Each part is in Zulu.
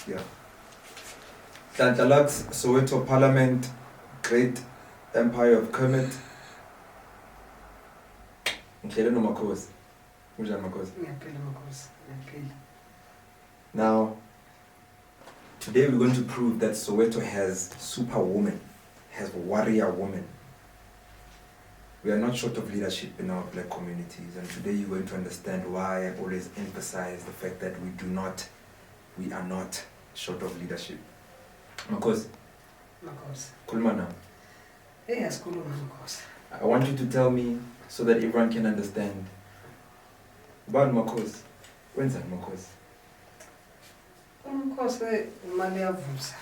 Yeah. Tantalax, Soweto Parliament, Great Empire of Kermit. Now, today we're going to prove that Soweto has superwoman, has warrior woman. We are not short of leadership in our black communities, and today you're going to understand why I always emphasize the fact that we are not short of leadership. Makos. Kulma now. Yes, Kulma Makos. I want you to tell me so that everyone can understand. About Makos. When's that Makos? Makos imali yavuza.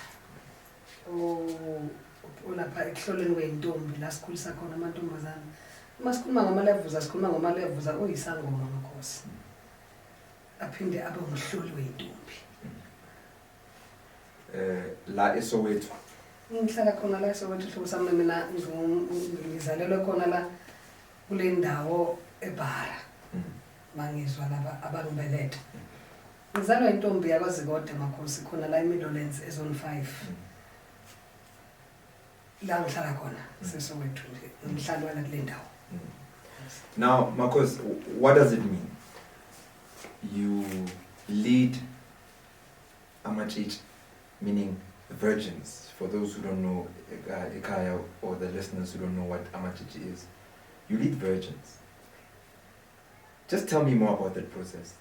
Ulapha ekuhloleni kwentombi la sikhulisa khona amantombazana. Uma sikhuluma ngamali yavuza sikhuluma ngamali yavuza oyisangoma Makos. Aphinde abe umhloli wentombi. La eSoweto. Ngihlala khona la eSoweto hlobo sami mina ngizalelwe khona la kule ndawo eBhara. Mangizwa laba abangibeletha. Ngizalwa intombi yakwaZikode Makhosi khona la eMidlands ezone 5. La ngihlala khona seSoweto nje ngihlalwa la kule ndawo. Now, Makos, what does it mean? You lead Amachich, meaning virgins. For those who don't know Ikaya or the listeners who don't know what Amachich is, you lead virgins. Just tell me more about that process.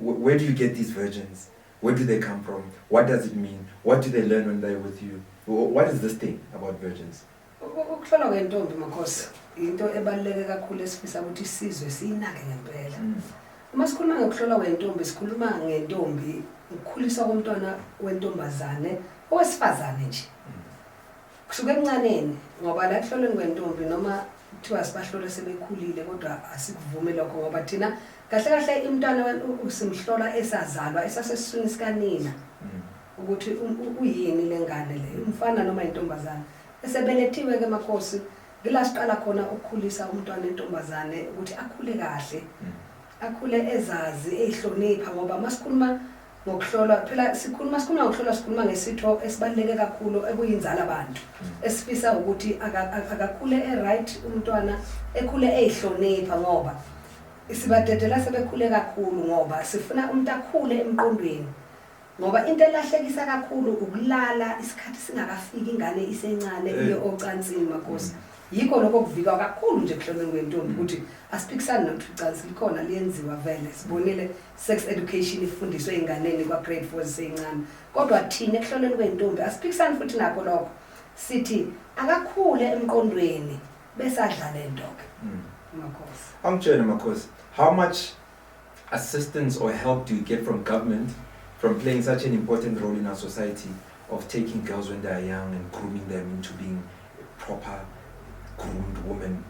Where do you get these virgins? Where do they come from? What does it mean? What do they learn when they're with you? What is this thing about virgins? Ukuhlolwa kwentombi Makhosi into ebaluleke kakhulu esifisa ukuthi isizwe sinake ngempela. Uma sikhuluma ngokuhlolwa kwentombi sikhuluma ngentombi ukukhulisa komntwana wentombazane owesifazane nje. Kusuka emncaneni ngoba la kuhlolweni kwentombi noma kuthiwa sibahlole sebekhulile kodwa asikuvumi lokho ngoba thina kahle kahle umntwana usimhlola esazalwa esasesiswini sikanina ukuthi uyini lengane le umfana noma intombazane esebelethiwe ke Makhosi ngila siqala khona ukukhulisa umntwana entombazane ukuthi akhule kahle akhule ezazi ehlonipha ngoba masikhuluma ngokuhlolwa phela sikhuluma ngokuhlolwa sikhuluma ngesitho esibaluleke kakhulu ekuyinzala abantu esifisa ukuthi akakhule right umntwana ekhule ehlonipha ngoba isibadedela sebekhule kakhulu ngoba sifuna umuntu akhule emqondweni ngoba into elahlekisa kakhulu ukulala isikhathi singakafiki ingane isencane iyo ocansini Makhosi yikho lokho kuvikwa kakhulu nje kuhlolweni kwentombi ukuthi asiphikisani nokucansi likhona liyenziwa vele sibonile sex education ifundiswe inganeni kwa grade 4 zisencane kodwa thina ekuhlolweni kwentombi asiphikisani futhi nakho lokho sithi akakhule emqondweni bese adlale indoka Makhosi. Angitshela Makhosi, how much assistance or help do you get from government from playing such an important role in our society of taking girls when they are young and grooming them into being proper groomed women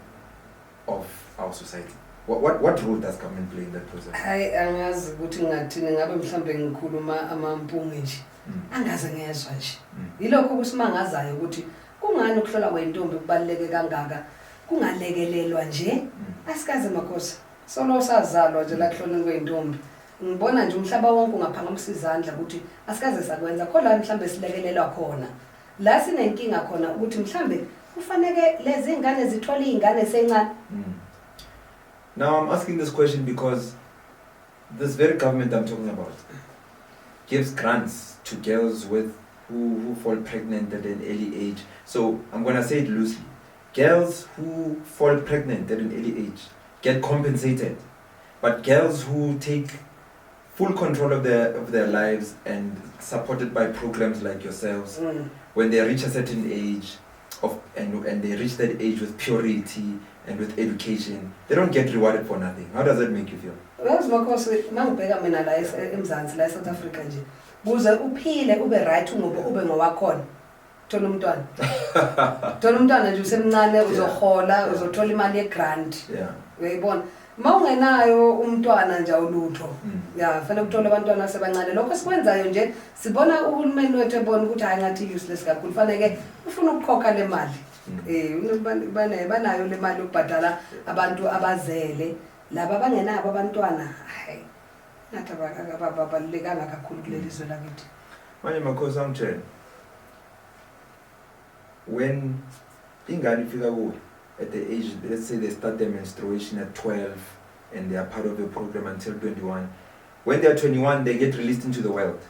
of our society? What role does government play in that process? Hayi angazi ukuthi ngathini ngabe mhlambe ngikhuluma amampunge nje angaze ngezwe nje yilokho kusimangazayo ukuthi kungani ukuhlola kwentombi kubaluleke kangaka kungalekelelwa nje asikaze Makhosi solo sazalwa nje la kuhlolweni kwentombi ngibona nje umhlaba wonke ungaphakamisa izandla ukuthi asikaze sakwenza khona mhlambe silekelelwa khona la sinenkinga khona ukuthi mhlambe kufanele lezi ingane zithole izingane sencane. Now I'm asking this question because this very government I'm talking about gives grants to girls who fall pregnant at an early age. So I'm going to say it loosely. Girls who fall pregnant at an early age get compensated, but girls who take full control of their lives and supported by programs like yourselves, when they reach a certain age and they reach that age with purity and with education, they don't get rewarded for nothing. How does that make you feel? Well, Makhosi mangibheka mina la eMzansi la eSouth Africa nje kuze uphile ube right ngoba ube ngowakhona thola umntwana nje usemncane uzohola uzothola imali yegrant uyayibona mawungenayo umntwana nje awulutho ya fanele ukuthola abantwana asebancane lokho sikwenzayo nje sibona uhulumeni wethu ebona ukuthi hayi ngathi useless kakhulu fanele ufuna ukukhokha le mali banayo le mali ukubhadala abantu abazele laba abangenabo abantwana hayi nathi ababalekanga kakhulu kuleli zwe lakithi. Manje makhosi angitshela. When ingane ifika kuwe at the age, let's say they start their menstruation at 12 and they are part of the program until 21. When they are 21, they get released into the world.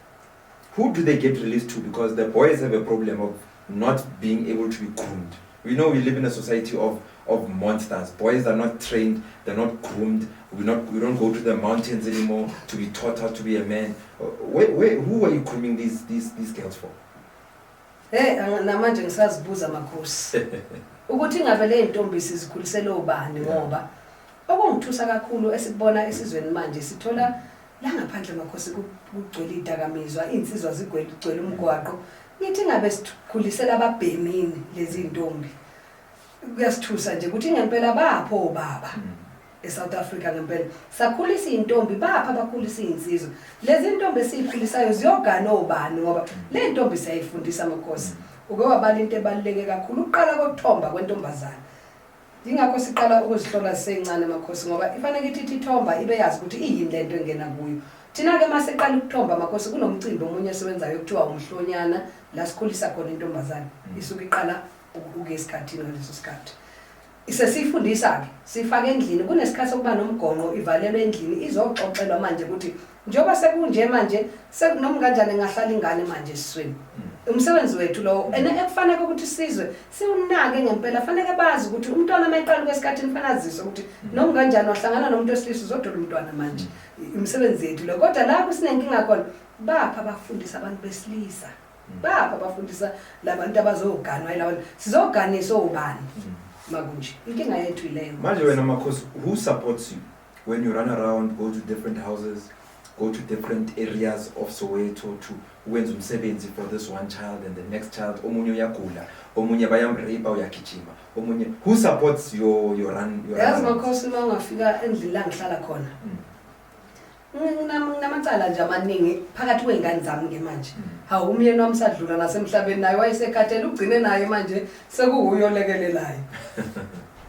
Who do they get released to? Because the boys have a problem of not being able to be groomed. We know we live in a society of monsters. Boys are not trained, they're not groomed. We don't go to the mountains anymore to be taught how to be a man. Who are you grooming these girls for? Hey, namanje ngisazibuza makhosi. Ukuthi ngabe le ntombi sizikhulisele obani ngoba okungithusa kakhulu esikubona esizweni manje sithola la ngaphandle makhosi kugcwele idakamizwa, insizwa zigcwele umgwaqo. Ngithi ngabe sikhulisela ababhemini lezi ntombi. Kuyasithusa nje ukuthi ngempela bapho obaba eSouth Africa ngempela sakhulisa intombi bapha abakhulisa insizwa. Lezi ntombi esizikhulisayo ziyogana obani ngoba le ntombi siyayifundisa makhosi. Uke wabala into ebaluleke kakhulu uqala kokuthomba kwentombazana. Ingakho siqala ukuzihlola sisencane makhosi ngoba ifanele ukuthi ithomba ibe yazi ukuthi iyini lento engena kuyo. Thina ke mase qala ukuthomba makhosi kunomcimbi omunye osebenzayo ekuthiwa umhlonyana la sikhulisa khona intombazana. Isuke iqala ukuke esikhathini ngaleso sikhathi. Isesifundisa ke sifake endlini kunesikhathi sokuba nomgonqo ivalelwe endlini izoxoxelwa manje ukuthi njoba sekunje manje sekunoma kanjani ngahlala ingane manje esisweni. Umsebenzi wethu lo ekufanele ukuthi sizwe siunake ngempela fanele bazi ukuthi umntwana mayiqala kwesikhathini fanele aziswe ukuthi noma kanjani wahlangana nomuntu wesilisa uzodwa umntwana manje. Umsebenzi wethu lo kodwa la kusinenkinga khona bapha abafundisa abantu besilisa. Bapha abafundisa labantu abazoganwa yilabantu sizoganiswa ubani. Makunje inkinga yethu ileyo. Manje wena makhosi, who supports you when you run around, go to different houses, go to different areas of Soweto to wenza umsebenzi for this one child and the next child, omunye uyagula, omunye bayamrape uyagijima, omunye who supports your run your yazi makhosi uma ungafika endlini la ngihlala khona nginamacala nje amaningi phakathi kwengane zami ke manje hawu umyeni wami sadlula nasemhlabeni naye wayesekhathele ugcine naye manje sekuuyolekelelayo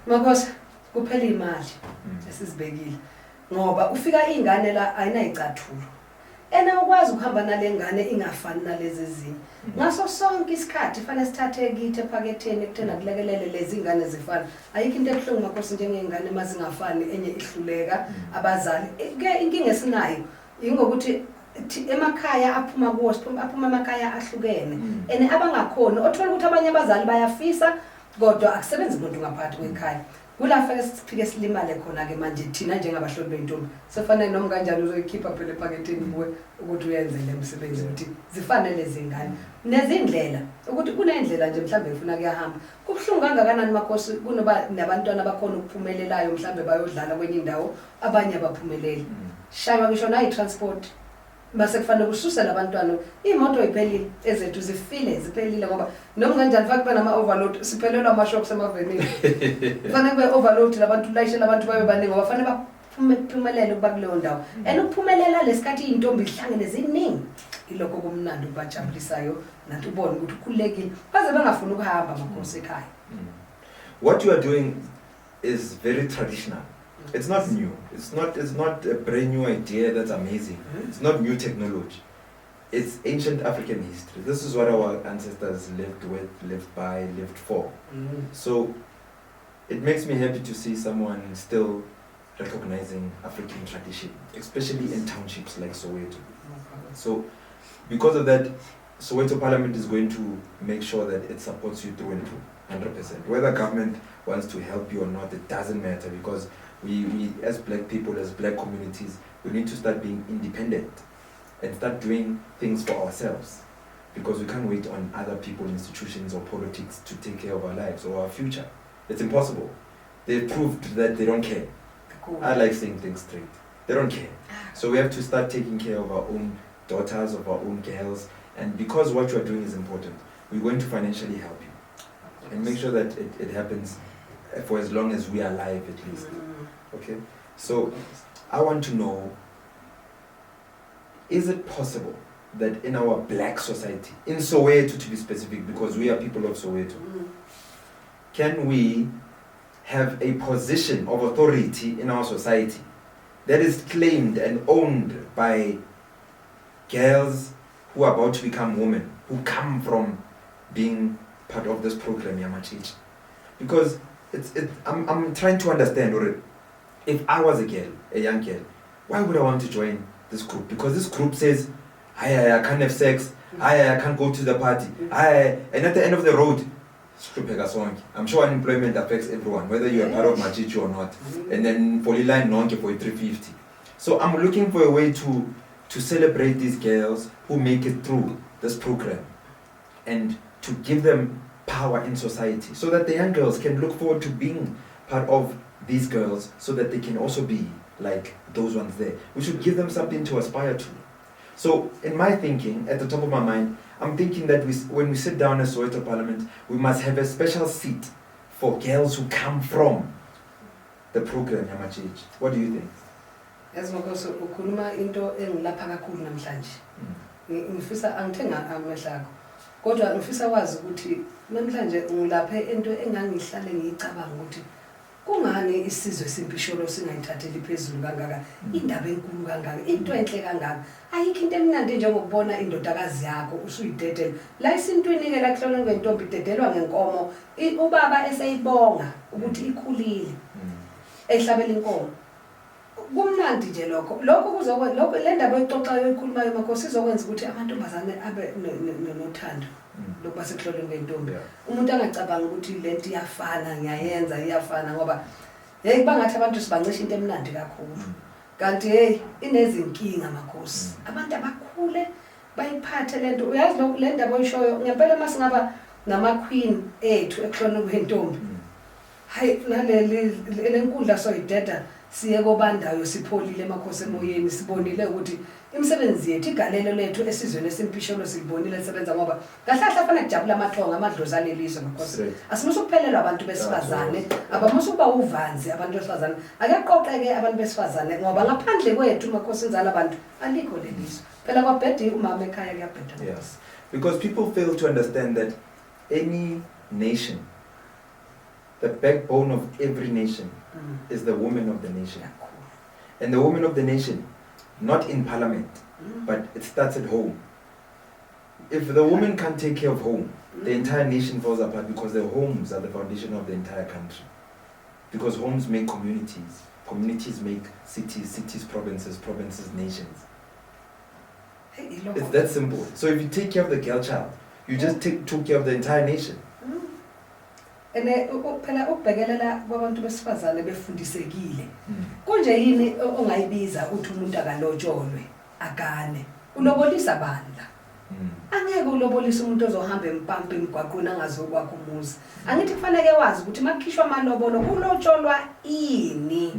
makhosi kuphela imali esizibekile ngoba ufika ingane la ayinayicathulo ena ukwazi ukuhamba nalengane ingafani nalezi ezinye ngaso sonke isikhathi fanele sithathe kithi ephaketheni ekuthena kulekelele lezi ingane zifana ayikho into ebuhlungu makhosi njengezingane mazingafani enye ihluleka abazali ke inkinga esinayo ingokuthi emakhaya aphuma kuwo aphuma emakhaya ahlukene ene abangakhona othola ukuthi abanye abazali bayafisa kodwa akusebenzi umuntu ngaphakathi kwekhaya kulafeke siphike silimale khona ke manje thina njengabahloli bentombi sefanele noma kanjani uzoyikhipha phela ephaketheni kuwe ukuthi uyenze le msebenzi ukuthi zifanele zingane nezindlela ukuthi kunendlela nje mhlambe ufuna kuyahamba kubhlungu kangakanani makhosi kunoba nabantwana bakhona ukuphumelelayo mhlambe bayodlala kwenye indawo abanye abaphumeleli shaywa ngisho nayi transport base kufanele kususe labantwana imoto iphelile ezethu ziphelile ngoba noma kanjani futhi kuba nama overload siphelelwa ama shops emavenini kufanele kube overload labantu layishela abantu babe baningi ngoba kufanele baphumelele ukuba kuleyo ndawo and ukuphumelela lesikhathi intombi ihlangene ziningi ilokho kumnandi ubajabulisayo nathi ubone ukuthi ukhulekile baze bangafuni ukuhamba makhosi ekhaya. What you are doing is very traditional. It's not new. It's not a brand new idea that's amazing. It's not new technology. It's ancient African history. This is what our ancestors lived with, lived by, lived for. So it makes me happy to see someone still recognizing African tradition, especially in townships like Soweto. So because of that, Soweto Parliament is going to make sure that it supports you through and through, 100%. Whether government wants to help you or not, it doesn't matter because we as black people, as black communities, we need to start being independent and start doing things for ourselves because we can't wait on other people, institutions or politics to take care of our lives or our future. It's impossible. They've proved that they don't care. I like saying things straight. They don't care. So we have to start taking care of our own daughters, of our own girls, and because what you are doing is important, we're going to financially help you and make sure that it happens for as long as we are alive at least. Okay? So I want to know, is it possible that in our black society, in Soweto to be specific, because we are people of Soweto, can we have a position of authority in our society that is claimed and owned by girls who are about to become women, who come from being part of this program, Yamachichi. Because I'm trying to understand, or if I was a girl, a young girl, why would I want to join this group? Because this group says, I can't have sex, I can't go to the party, and at the end of the road, I'm sure unemployment affects everyone, whether you're a part of Machichi or not. And then for line nonke for 350. So I'm looking for a way to celebrate these girls who make it through this program and to give them power in society so that the young girls can look forward to being part of these girls so that they can also be like those ones there. We should give them something to aspire to. So in my thinking, at the top of my mind, I'm thinking that when we sit down as Soweto Parliament, we must have a special seat for girls who come from the program, Yamachichi. What do you think? As Makoso, ukhuluma into engilapha kakhulu namhlanje. Ngifisa angithenga amehlo akho. Kodwa ngifisa wazi ukuthi namhlanje ngilaphe into engangihlale ngicabanga ukuthi kungani isizwe simpisholo singayithatheli phezulu kangaka, indaba enkulu kangaka, into enhle kangaka. Ayikho into emnandi njengokubona indodakazi yakho usuyidedela. La isintwini ke la kuhlolwe ngentombi idedelwa ngenkomo, ubaba eseyibonga ukuthi ikhulile. Ehlabela inkomo. Kumnandi nje lokho kuzokwenza lokho le ndaba oyixoxayo ekhulumayo Makosi izokwenza ukuthi amantombazane abe nothando lokho basekuhlolwe ngentombi. Umuntu angacabanga ukuthi lento iyafana ngiyayenza iyafana ngoba hey bangathi abantu sibancisha into emnandi kakhulu. Kanti hey inezinkinga Makosi. Abantu abakhule bayiphathe lento uyazi lokho le ndaba oyishoyo ngempela masingaba nama queen ethu ekuhlolwe ngentombi. Hayi naleli lenkundla soyideda siye kobandayo sipholile Makosi emoyeni sibonile ukuthi imisebenzi yethu igalelo lethu esizweni esimpisholo sibonile sebenza ngoba kahlahla fanele kujabula amathonga amadlozi alelizwe Makosi asimusu kuphelelwa abantu besifazane abamusu kuba uvanzi abantu besifazane akeqoqeke abantu besifazane ngoba ngaphandle kwethu Makosi inzala abantu alikho lelizwe phela kwabhedi umama ekhaya kuyabheda. Yes, because people fail to understand that any nation, the backbone of every nation is the woman of the nation. And the woman of the nation, not in parliament, but it starts at home. If the woman can't take care of home, the entire nation falls apart because the homes are the foundation of the entire country. Because homes make communities, communities make cities, cities provinces, provinces nations. It's that simple. So if you take care of the girl child, you just took care of the entire nation. Ene phela ukubhekelela kwabantu besifazane befundisekile konje yini ongayibiza uthi umuntu akalotsholwe agane ulobolisa bandla angeke ulobolisa umuntu ozohamba empampa emgwaqweni angazokwakho umuzi angithi kufanele wazi ukuthi makhishwa amalobolo kulotsholwa ini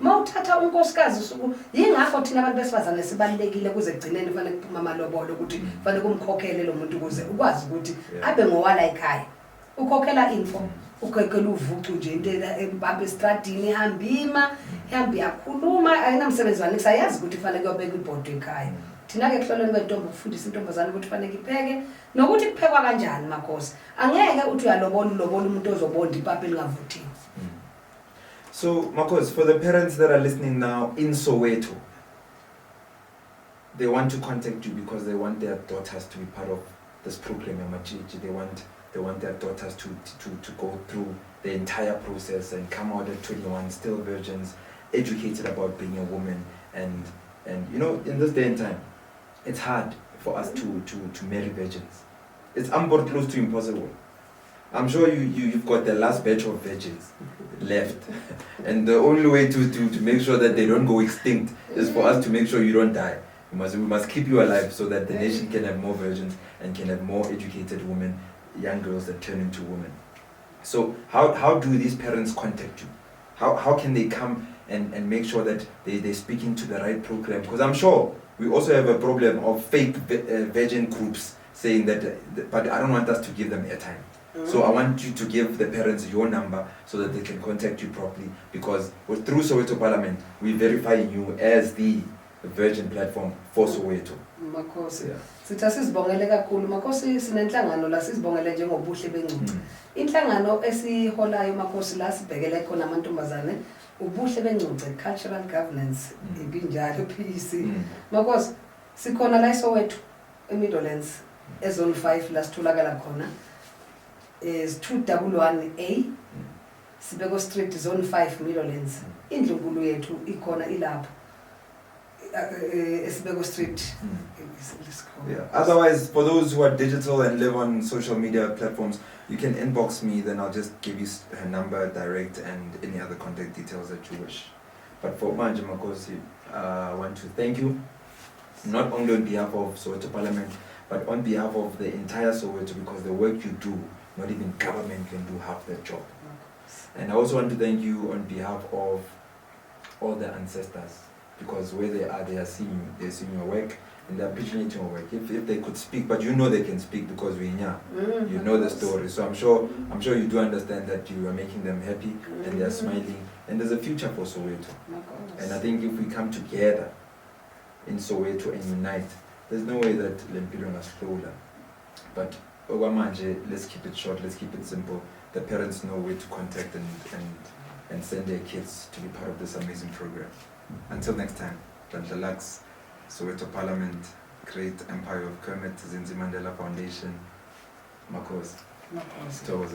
mawuthatha unkosikazi usuku yingakho thina abantu besifazane sibalekile kuze kugcineni kufanele kuphuma amalobolo ukuthi kufanele kumkhokhele lo muntu ukuze ukwazi ukuthi abe ngowala ekhaya ukhokhela info ukhokhela uvucu nje into empampa estradini ihambima ihambi yakhuluma ayinamsebenzi wani sayazi ukuthi kufanele kuyobeka ibhodo ekhaya thina ke kuhlolweni kwentombi ukufundisa intombazane ukuthi kufanele ipheke nokuthi kuphekwa kanjani Makosi angeke uthi uyalobola umuntu ozobonda impampa elingavuthiwe. So Makosi, for the parents that are listening now in Soweto, they want to contact you because they want their daughters to be part of this program Yamachichi. They want their daughters to go through the entire process and come out at 21 still virgins, educated about being a woman, and you know, in this day and time it's hard for us to marry virgins. It's close to impossible. I'm sure you've got the last batch of virgins left and the only way to make sure that they don't go extinct is for us to make sure you don't die. We must keep you alive so that the nation can have more virgins and can have more educated women, young girls that turn into women. So how do these parents contact you? How can they come and make sure that they're speaking to the right program? Because I'm sure we also have a problem of fake virgin groups saying that, but I don't want us to give them airtime. So I want you to give the parents your number so that they can contact you properly, because through Soweto Parliament, we're verifying you as the virgin platform for Soweto. Makosi. Sitha sizibongele kakhulu Makosi, sinenhlangano la sizibongele njengobuhle bencuphe. Inhlangano esiholayo Makosi la sibhekele khona amantombazane ubuhle bencuphe, cultural governance ibinjalo PC. Makosi sikhona la eSoweto eMidlands ezone 5 la sitholakala khona is 211A Sibeko Street zone 5 Midlands. Indlunkulu yethu ikhona ilapho Sibeko Street. Yeah. Otherwise, for those who are digital and live on social media platforms, you can inbox me, then I'll just give you her number direct and any other contact details that you wish. But for Manje Makosi, I want to thank you, not only on behalf of Soweto Parliament, but on behalf of the entire Soweto, because the work you do, not even government can do half that job. And I also want to thank you on behalf of all the ancestors, because where they are seeing your work, and they're appreciating your work. If they could speak, but you know they can speak because we you know the story. So I'm sure you do understand that you are making them happy and they're smiling, and there's a future for Soweto. And I think if we come together in Soweto and unite, there's no way that Lempilo is slower. But Ogamanje, let's keep it short, let's keep it simple. The parents know where to contact and send their kids to be part of this amazing program. Until next time, Lux, Soweto Parliament, Great Empire of Kermit, Zinzi Mandela Foundation, Makos. Stores.